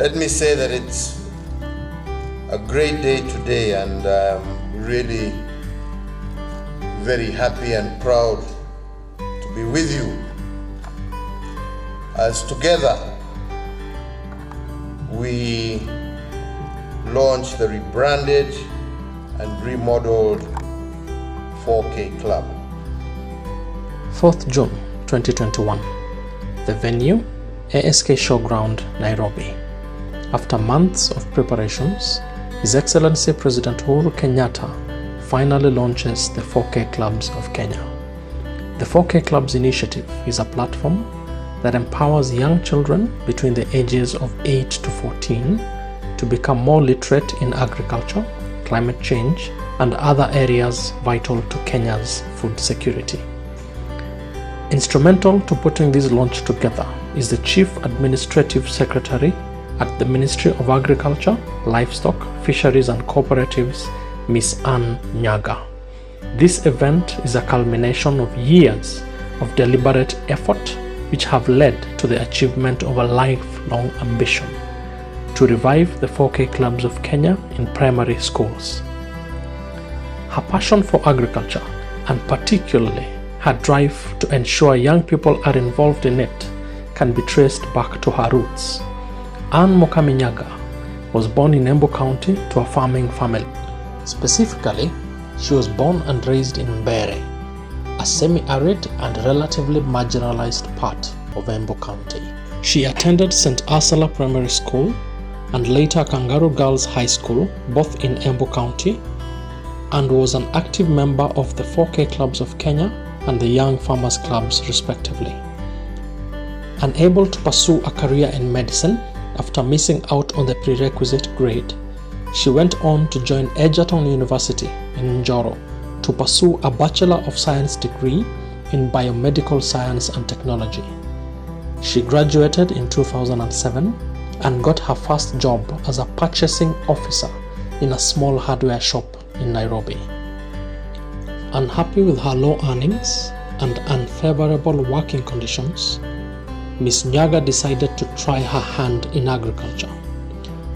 Let me say that it's a great day today, and I'm really very happy and proud to be with you as together we launch the rebranded and remodeled 4K Club. 4th June 2021. The venue, ASK Showground, Nairobi. After months of preparations, His Excellency President Uhuru Kenyatta finally launches the 4K Clubs of Kenya. The 4K Clubs initiative is a platform that empowers young children between the ages of 8 to 14 to become more literate in agriculture, climate change, and other areas vital to Kenya's food security. Instrumental to putting this launch together is the Chief Administrative Secretary at the Ministry of Agriculture, Livestock, Fisheries and Cooperatives, Ms. Nyaga. This event is a culmination of years of deliberate effort which have led to the achievement of a lifelong ambition to revive the 4K Clubs of Kenya in primary schools. Her passion for agriculture, and particularly her drive to ensure young people are involved in it, can be traced back to her roots. Nyaga was born in Embu County to a farming family. Specifically, she was born and raised in Mbere, a semi-arid and relatively marginalized part of Embu County. She attended St. Ursula Primary School and later Kangaroo Girls High School, both in Embu County, and was an active member of the 4K Clubs of Kenya and the Young Farmers Clubs respectively. Unable to pursue a career in medicine after missing out on the prerequisite grade, she went on to join Egerton University in Njoro to pursue a Bachelor of Science degree in Biomedical Science and Technology. She graduated in 2007 and got her first job as a purchasing officer in a small hardware shop in Nairobi. Unhappy with her low earnings and unfavorable working conditions, Ms. Nyaga decided to try her hand in agriculture.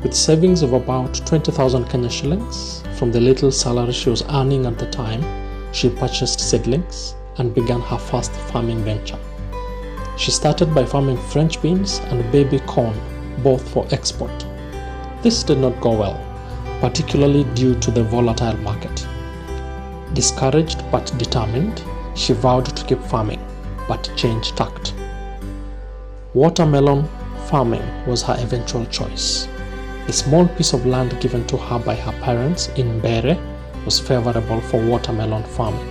With savings of about 20,000 Kenya shillings from the little salary she was earning at the time, she purchased seedlings and began her first farming venture. She started by farming French beans and baby corn, both for export. This did not go well, particularly due to the volatile market. Discouraged but determined, she vowed to keep farming, but changed tact. Watermelon farming was her eventual choice. The small piece of land given to her by her parents in Mbere was favorable for watermelon farming.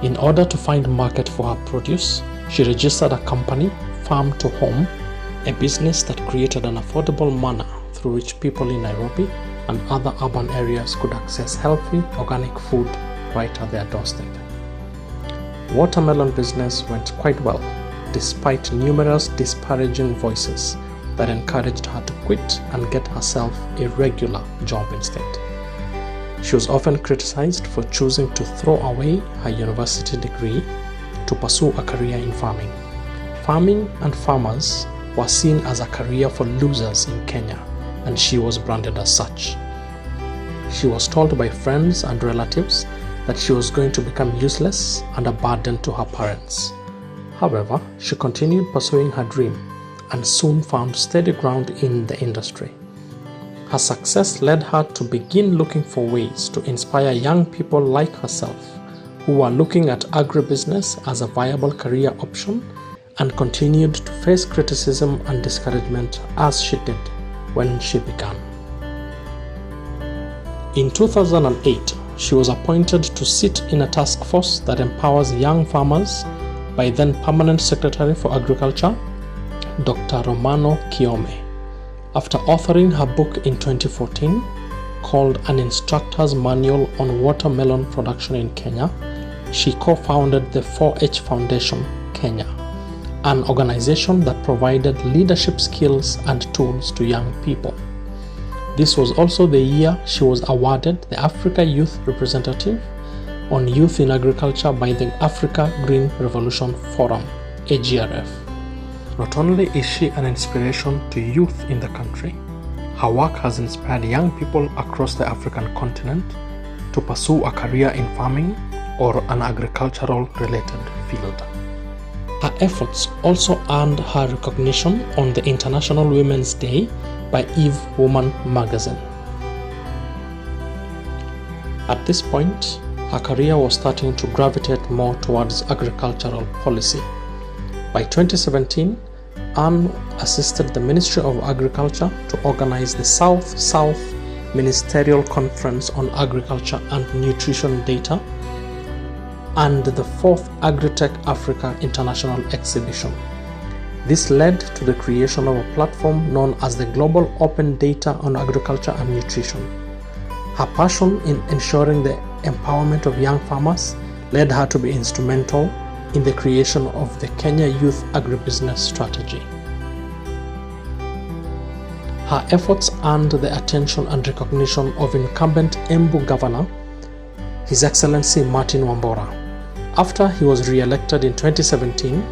In order to find a market for her produce, she registered a company, Farm to Home, a business that created an affordable manner through which people in Nairobi and other urban areas could access healthy, organic food right at their doorstep. Watermelon business went quite well, despite numerous disparaging voices that encouraged her to quit and get herself a regular job instead. She was often criticized for choosing to throw away her university degree to pursue a career in farming. Farming and farmers were seen as a career for losers in Kenya, and she was branded as such. She was told by friends and relatives that she was going to become useless and a burden to her parents. However, she continued pursuing her dream and soon found steady ground in the industry. Her success led her to begin looking for ways to inspire young people like herself who were looking at agribusiness as a viable career option and continued to face criticism and discouragement as she did when she began. In 2008, she was appointed to sit in a task force that empowers young farmers by then Permanent Secretary for Agriculture, Dr. Romano Kiome. After authoring her book in 2014 called An Instructor's Manual on Watermelon Production in Kenya, she co-founded the 4H Foundation Kenya, an organization that provided leadership skills and tools to young people. This was also the year she was awarded the Africa Youth Representative on Youth in Agriculture by the Africa Green Revolution Forum, AGRF. Not only is she an inspiration to youth in the country, her work has inspired young people across the African continent to pursue a career in farming or an agricultural-related field. Her efforts also earned her recognition on the International Women's Day by Eve Woman magazine. At this point, her career was starting to gravitate more towards agricultural policy. By 2017, Anne assisted the Ministry of Agriculture to organize the South-South Ministerial Conference on Agriculture and Nutrition Data and the 4th Agritech Africa International Exhibition. This led to the creation of a platform known as the Global Open Data on Agriculture and Nutrition. Her passion in ensuring the empowerment of young farmers led her to be instrumental in the creation of the Kenya Youth Agribusiness Strategy. Her efforts earned the attention and recognition of incumbent Embu Governor, His Excellency Martin Wambora. After he was re-elected in 2017,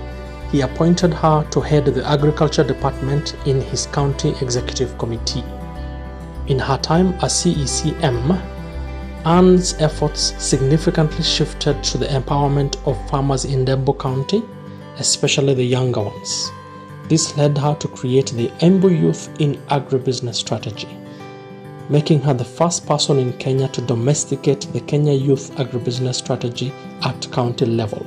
he appointed her to head the Agriculture Department in his County Executive Committee. In her time as CECM, Anne's efforts significantly shifted to the empowerment of farmers in Embu County, especially the younger ones. This led her to create the Embu Youth in Agribusiness Strategy, making her the first person in Kenya to domesticate the Kenya Youth Agribusiness Strategy at county level.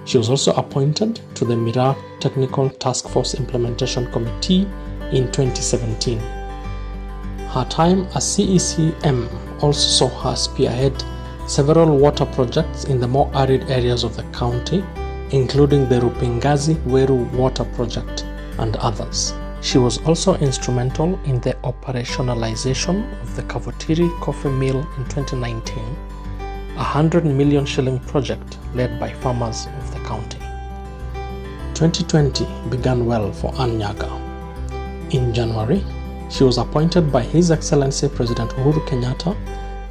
She was also appointed to the Mira Technical Task Force Implementation Committee in 2017. Her time as CECM also saw her spearhead several water projects in the more arid areas of the county, including the Rupingazi Weru Water Project and others. She was also instrumental in the operationalization of the Kavutiri Coffee Mill in 2019, a 100 million shilling project led by farmers of the county. 2020 began well for Nyaga. In January, she was appointed by His Excellency President Uhuru Kenyatta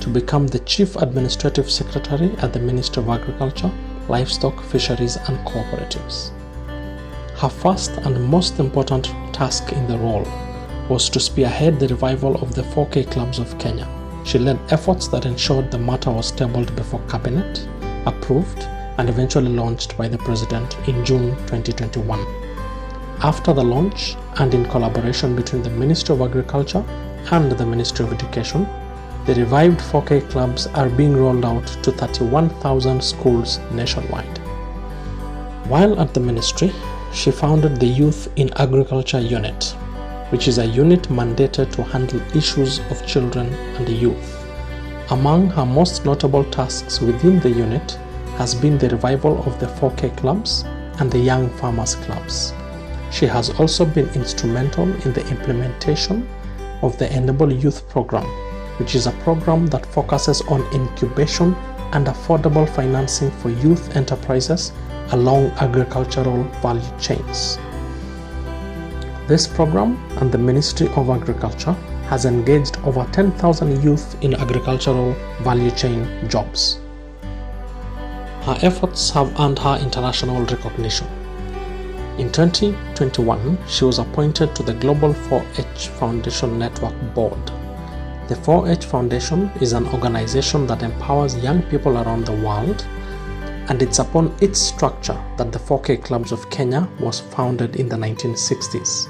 to become the Chief Administrative Secretary at the Ministry of Agriculture, Livestock, Fisheries and Cooperatives. Her first and most important task in the role was to spearhead the revival of the 4K clubs of Kenya. She led efforts that ensured the matter was tabled before Cabinet, approved, and eventually launched by the President in June 2021. After the launch, and in collaboration between the Ministry of Agriculture and the Ministry of Education, the revived 4K clubs are being rolled out to 31,000 schools nationwide. While at the ministry, she founded the Youth in Agriculture Unit, which is a unit mandated to handle issues of children and youth. Among her most notable tasks within the unit has been the revival of the 4K clubs and the Young Farmers Clubs. She has also been instrumental in the implementation of the Enable Youth Program, which is a program that focuses on incubation and affordable financing for youth enterprises along agricultural value chains. This program and the Ministry of Agriculture has engaged over 10,000 youth in agricultural value chain jobs. Her efforts have earned her international recognition. In 2021, she was appointed to the Global 4H Foundation Network Board. The 4H Foundation is an organization that empowers young people around the world, and it's upon its structure that the 4K Clubs of Kenya was founded in the 1960s.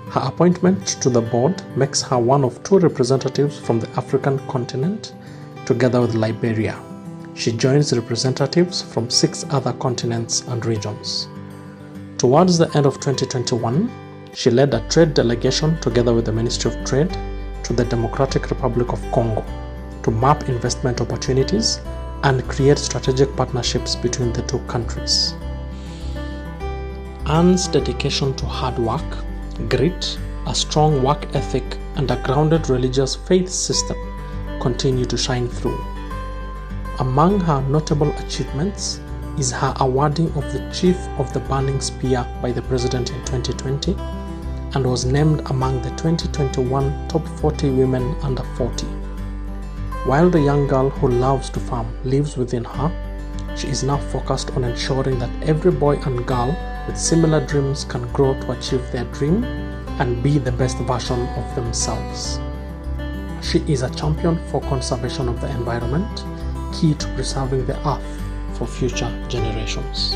Her appointment to the board makes her one of 2 representatives from the African continent, together with Liberia. She joins representatives from 6 other continents and regions. Towards the end of 2021, she led a trade delegation together with the Ministry of Trade to the Democratic Republic of Congo to map investment opportunities and create strategic partnerships between the 2 countries. Anne's dedication to hard work, grit, a strong work ethic, and a grounded religious faith system continue to shine through. Among her notable achievements is her awarding of the Chief of the Burning Spear by the President in 2020 and was named among the 2021 top 40 women under 40. While the young girl who loves to farm lives within her, she is now focused on ensuring that every boy and girl with similar dreams can grow to achieve their dream and be the best version of themselves. She is a champion for conservation of the environment, key to preserving the earth for future generations.